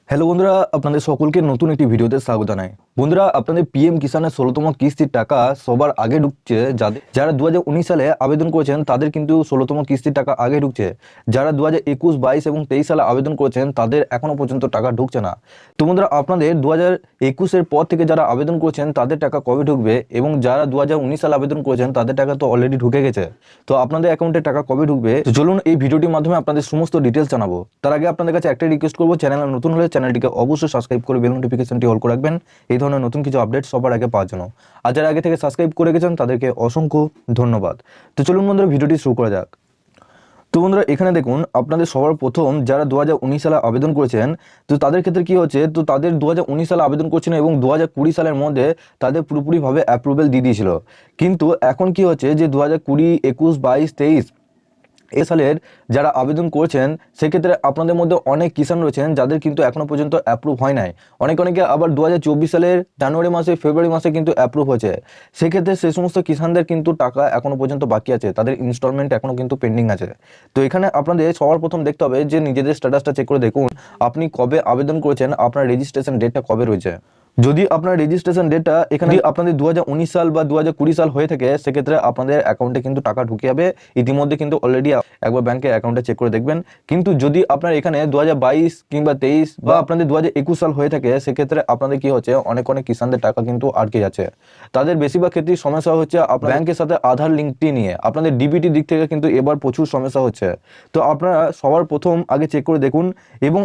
Hello বন্ধুরা, আপনাদের সকলকে নতুন একটি ভিডিওতে স্বাগত জানাই। বন্ধুরা, আপনাদের পিএম কিষানের 16তম কিস্তির টাকা সবার আগে ঢুকছে। যারা 2019 সালে আবেদন করেছেন তাদের কিন্তু 16তম কিস্তির টাকা আগে ঢুকছে। যারা 2021, 22 এবং 23 সালে আবেদন করেছেন তাদের এখনো পর্যন্ত টাকা ঢুকছে না। তো বন্ধুরা, আপনাদের 2021-এর পর থেকে যারা আবেদন করেছেন তাদের টাকা কবে ঢুকবে, এবং যারা 2019 সালে আবেদন করেছেন তাদের টাকা তো অলরেডি ঢুকে গেছে। তো আপনাদের অ্যাকাউন্টে টাকা কবে ঢুকবে, তো চলুন এই ভিডিওটির মাধ্যমে আপনাদের সমস্ত ডিটেলস জানাবো। তার আগে আপনাদের কাছে একটাই রিকোয়েস্ট করবো, চ্যানেল নতুন হলে চ্যানেলটিকে অবশ্যই সাবস্ক্রাইব করে বেল নোটিফিকেশনটি অল করে রাখবেন এই ধরনের নতুন কিছু আপডেট সবার আগে পাওয়ার জন্য। আর যারা আগে থেকে সাবস্ক্রাইব করে গেছেন তাদেরকে অসংখ্য ধন্যবাদ। তো চলুন বন্ধুরা, ভিডিওটি শুরু করা যাক। তো বন্ধুরা, এখানে দেখুন আপনাদের সবার প্রথম যারা 2019 সালে আবেদন করেছেন, তো তাদের ক্ষেত্রে কি হচ্ছে, তো তাদের 2019 সালে আবেদন করছেন এবং 2020 সালের মধ্যে তাদের পুরোপুরিভাবে অ্যাপ্রুভেল দিয়ে দিয়েছিল। কিন্তু এখন কি হচ্ছে যে 2020, 21, 22, 23 এ সালের যারা আবেদন করছেন সেক্ষেত্রে আপনাদের মধ্যে অনেক কিষাণ রয়েছেন যাদের কিন্তু এখনো পর্যন্ত অ্যাপ্রুভ হয় নাই। অনেকে আবার 2024 সালের জানুয়ারি মাসে, ফেব্রুয়ারি মাসে কিন্তু অ্যাপ্রুভ হয়েছে। সেক্ষেত্রে সেই সমস্ত কিষাণদের কিন্তু টাকা এখনো পর্যন্ত বাকি আছে, তাদের ইনস্টলমেন্ট এখনো কিন্তু পেন্ডিং আছে। তো এখানে আপনাদের সবার প্রথম দেখতে হবে যে নিজেদের স্ট্যাটাসটা চেক করে দেখুন আপনি কবে আবেদন করেছেন, আপনার রেজিস্ট্রেশন ডেটটা কবে রয়েছে। যদি আপনার রেজিস্ট্রেশন ডেটটা এখানে আপনাদের 2019 সাল বা 2020 সাল হয়ে থাকে সেক্ষেত্রে আপনাদের অ্যাকাউন্টে কিন্তু টাকা ঢুকে যাবে। ইতিমধ্যে কিন্তু অলরেডি একবার ব্যাংকের অ্যাকাউন্টে চেক করে দেখবেন। কিন্তু যদি আপনার এখানে 2022 কিংবা 23 বা আপনাদের 2021 সাল হয়ে থাকে সেক্ষেত্রে আপনাদের কি হচ্ছে, অনেক কিষাণদের টাকা কিন্তু আটকে যাচ্ছে। তাদের বেশিরভাগ ক্ষেত্রেই সমস্যা হচ্ছে আপনার ব্যাংকের সাথে আধার লিঙ্কটি নিয়ে। আপনাদের ডিবিটি দিক থেকে কিন্তু এবার প্রচুর সমস্যা হচ্ছে। তো আপনারা সবার প্রথম আগে চেক করে দেখুন, এবং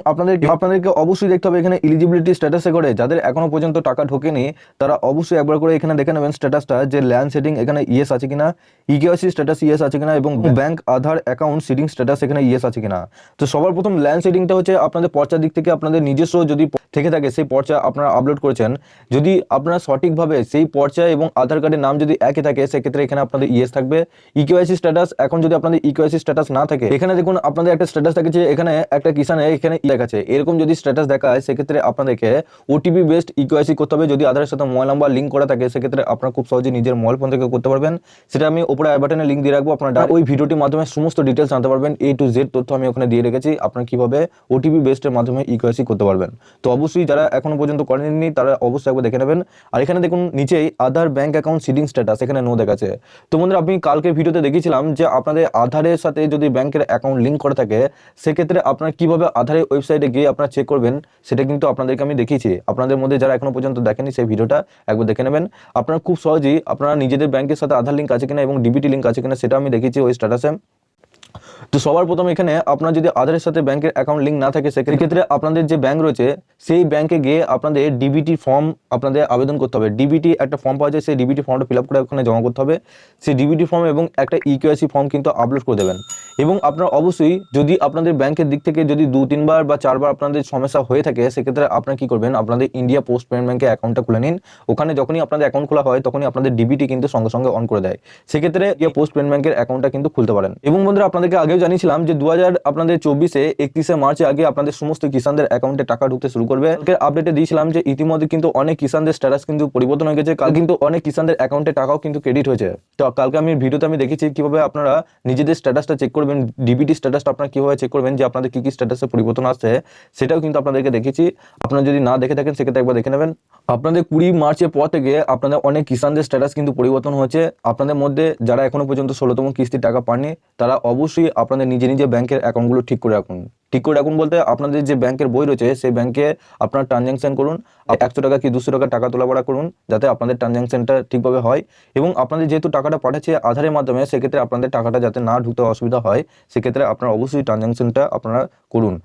আপনাদেরকে অবশ্যই দেখতে হবে এখানে এলিজিবিলিটি স্ট্যাটাসে করে যাদের এখনো পর্যন্ত টাকা ঢোকেনি তারা অবশ্যই একবার করে এখানে দেখে নেবেন স্ট্যাটাসটা, যে ল্যান্ড সেটিং এখানে ইয়েস আছে কিনা, ইকেওয়াইসি স্ট্যাটাস ইয়েস আছে কিনা, এবং ব্যাংক আধার অ্যাকাউন্ট সিডিং স্ট্যাটাস এখানে ইয়েস আছে কিনা। তো সবার প্রথম ল্যান্ড সেটিংটা হচ্ছে আপনাদের পর্চার দিক থেকে আপনাদের নিজস্ব যদি থেকে থাকে সেই পর্চা আপনারা আপলোড করেছেন। যদি আপনারা সঠিকভাবে সেই পর্চা এবং আধার কার্ডের নাম যদি একই থাকে সেক্ষেত্রে এখানে আপনাদের ইয়েস থাকবে। ইকেওয়াইসি স্ট্যাটাস, এখন যদি আপনাদের ইকেওয়াইসি স্ট্যাটাস না থাকে এখানে দেখুন আপনাদের একটা স্ট্যাটাস থাকে যে এখানে একটা কিষানে এখানে দেখাচ্ছে, এরকম যদি স্ট্যাটাস দেখায় সেক্ষেত্রে আপনাদেরকে ওটিপি বেসড ইকেওয়াইসি করতে হবে। যদি আধারের সাথে মোবাইল নাম্বার লিঙ্ক করা থাকে সেক্ষেত্রে আপনারা খুব সহজে নিজের মোবাইল ফোন থেকে করতে পারবেন। সেটা আমি উপরে আই বাটনে লিঙ্ক দিয়ে রাখবো, আপনারা ওই ভিডিওটির মাধ্যমে সমস্ত ডিটেলস জানতে পারবেন। A to Z তথ্য আমি ওখানে দিয়ে রেখেছি, আপনারা কিভাবে ওটিপি বেসডের মাধ্যমে ইকেওয়াইসি করতে পারবেন। তো অবশ্যই যারা এখনো পর্যন্ত করেননি তারা অবশ্যই একবার দেখে নেবেন। আর এখানে দেখুন নিচেই আধার ব্যাংক অ্যাকাউন্ট সিডিং স্ট্যাটাস এখানে নো দেখাচ্ছে। তো বন্ধুরা, আমি কালকে ভিডিওতে দেখিয়েছিলাম যে আপনাদের আধারের সাথে যদি ব্যাংকের অ্যাকাউন্ট লিঙ্ক করা থাকে সেক্ষেত্রে আপনারা কিভাবে আধারের ওয়েবসাইটে গিয়ে আপনারা চেক করবেন সেটা কিন্তু আপনাদেরকে আমি দেখিয়েছি। আপনাদের মধ্যে যারা এখনো পর্যন্ত দেখেনি সেই ভিডিওটা একবার দেখে নেবেন। আপনারা খুব সহজেই আপনারা নিজেদের ব্যাংকের সাথে আধার লিঙ্ক আছে কিনা এবং ডিবিটি লিঙ্ক আছে কিনা সেটা আমি দেখিয়েছি ওই স্ট্যাটাসে। তো সবার প্রথম এখানে আপনার যদি আধারের সাথে ব্যাংকের অ্যাকাউন্ট লিঙ্ক না থাকে সেক্ষেত্রে আপনাদের যে ব্যাংক রয়েছে সেই ব্যাংকে গিয়ে আপনাদের ডিবিটি ফর্ম আপনাদের আবেদন করতে হবে। ডিবিটি একটা ফর্ম পাওয়া যায়, সেই ডিবিটি ফর্মটা ফিল আপ করে ওখানে জমা করতে হবে। সেই ডিবিটি ফর্ম এবং একটা ইকেওয়াইসি ফর্ম কিন্তু আপলোড করে দেবেন। এবং আপনারা অবশ্যই যদি আপনাদের ব্যাংকের দিক থেকে যদি 2-3 বার বা 4 বার আপনাদের সমস্যা হয়ে থাকে সেক্ষেত্রে আপনারা কি করবেন, আপনাদের ইন্ডিয়া পোস্ট পেমেন্ট ব্যাংকে অ্যাকাউন্টটা খুলে নিন। ওখানে যখনই আপনাদের অ্যাকাউন্ট খোলা হয় তখনই আপনাদের ডিবিটি কিন্তু সঙ্গে সঙ্গে অন করে দেয়। সেক্ষেত্রে ইন্ডিয়া পোস্ট পেমেন্ট ব্যাংকের অ্যাকাউন্টটা কিন্তু খুলতে পারেন। এবং বন্ধুরা, আপনাদেরকে আগেও জানিয়েছিলাম যে 2024-এ 31শে মার্চে আগে আপনাদের সমস্ত কিষাণদের অ্যাকাউন্টে টাকা ঢুকতে শুরু করবে। আপডেটে দিয়েছিলাম যে ইতিমধ্যে কিন্তু অনেক কিষাণদের স্ট্যাটাস কিন্তু পরিবর্তন হয়ে গেছে। কাল কিন্তু অনেক কিষাণদের অ্যাকাউন্টে টাকাও কিন্তু ক্রেডিট হয়েছে। তো কালকে আমি ভিডিওতে আমি দেখেছি কিভাবে আপনারা নিজেদের স্ট্যাটাসটা চেক করবেন, ডিবিটি স্ট্যাটাসটা আপনারা কিভাবে চেক করবেন যে আপনাদের কি স্ট্যাটাসে পরিবর্তন আসছে সেটাও কিন্তু আপনাদেরকে দেখেছি। আপনারা যদি না দেখে থাকেন সেক্ষেত্রে একবার দেখে নেবেন। আপনাদের 20 মার্চের পর থেকে আপনাদের অনেক কিষাণদের স্ট্যাটাস কিন্তু পরিবর্তন হয়েছে। আপনাদের মধ্যে যারা এখনো পর্যন্ত 16তম কিস্তির টাকা পাননি তারা অবশ্যই আপনাদের নিজে ব্যাংকের অ্যাকাউন্টগুলো ঠিক করে রাখুন। ঠিক করে রাখুন বলতে আপনাদের যে ব্যাংকের বই রয়েছে সেই ব্যাংকে আপনারা ট্রানজ্যাকশন করুন। 100 টাকা কি 200 টাকা টাকা তোলাবাড়া করুন যাতে আপনাদের ট্রানজ্যাকশনটা ঠিকভাবে হয়। এবং আপনাদের যেহেতু টাকাটা পাঠাচ্ছে আধারের মাধ্যমে সেক্ষেত্রে আপনাদের টাকাটা যাতে না ঢুকতে অসুবিধা হয় সেক্ষেত্রে আপনারা অবশ্যই ট্রানজ্যাকশনটা আপনারা করুন।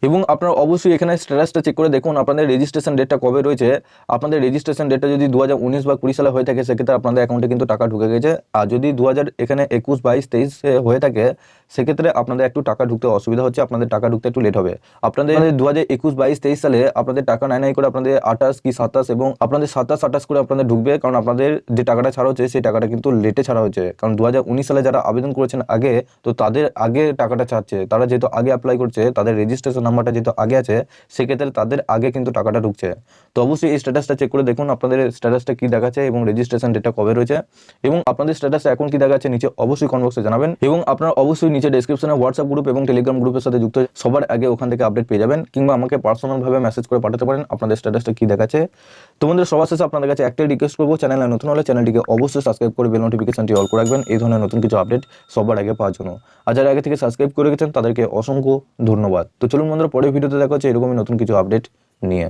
এবং আপনারা অবশ্যই এখানে স্ট্যাটাসটা চেক করে দেখুন আপনাদের রেজিস্ট্রেশন ডেটটা কবে রয়েছে। আপনাদের রেজিস্ট্রেশন ডেটটা যদি 2019 বা 20 সালে হয়ে থাকে সেক্ষেত্রে আপনাদের অ্যাকাউন্টে কিন্তু টাকা ঢুকে গেছে। আর যদি 2000 এখানে 21, 22, 23 হয়ে থাকে সেক্ষেত্রে আপনাদের একটু টাকা ঢুকতে অসুবিধা হচ্ছে, আপনাদের টাকা ঢুকতে একটু লেট হবে। আপনাদের 2021, 22, 23 সালে আপনাদের টাকা নাই করে আপনাদের 28 কি 27 এবং আপনাদের 27, 28 করে আপনাদের ঢুকবে, কারণ আপনাদের যে টাকাটা ছাড়া হচ্ছে সেই টাকাটা কিন্তু লেটে ছাড়া হচ্ছে। কারণ 2019 সালে যারা আবেদন করেছেন আগে তো তাদের আগে টাকাটা ছাড়ছে, তারা যেহেতু আগে অ্যাপ্লাই করছে তাদের রেজিস্ট্রেশন নাম্বারটা যেহেতু আগে আছে সেক্ষেত্রে তাদের আগে কিন্তু টাকাটা ঢুকছে। তো অবশ্যই এই স্ট্যাটাসটা চেক করে দেখুন আপনাদের স্ট্যাটাসটা কি দেখাচ্ছে এবং রেজিস্ট্রেশন ডেটটা কবে রয়েছে। এবং আপনাদের স্ট্যাটাস এখন কি দেখাচ্ছে নিচে অবশ্যই কমেন্ট বক্সে জানাবেন। এবং আপনারা অবশ্যই নিচে ডেসক্রিপশনে হোয়াটসঅ্যাপ গ্রুপ এবং টেলিগ্রাম গ্রুপের সাথে যুক্ত হয়ে সবার আগে ওখান থেকে আপডেট পেয়ে যাবেন, কিংবা আমাকে পার্সোনালভাবে মেসেজ করে পাঠাতে পারেন আপনাদের স্ট্যাটাসটা কি দেখাচ্ছে। তো বন্ধুরা সবার শেষে আপনাদের কাছে একটাই রিকোয়েস্ট করবো, চ্যানেলে নতুন হলে চ্যানেলটিকে অবশ্যই সাবস্ক্রাইব করে বেল নোটিফিকেশনটি অল করে রাখবেন এই ধরনের নতুন কিছু আপডেট সবার আগে পাওয়ার জন্য। আর যারা আগে থেকে সাবস্ক্রাইব করে গেছেন তাদেরকে অসংখ্য ধন্যবাদ। তো চলুন বন্ধুরা পরের ভিডিওতে দেখা হচ্ছে এরকমই নতুন কিছু আপডেট নিয়ে।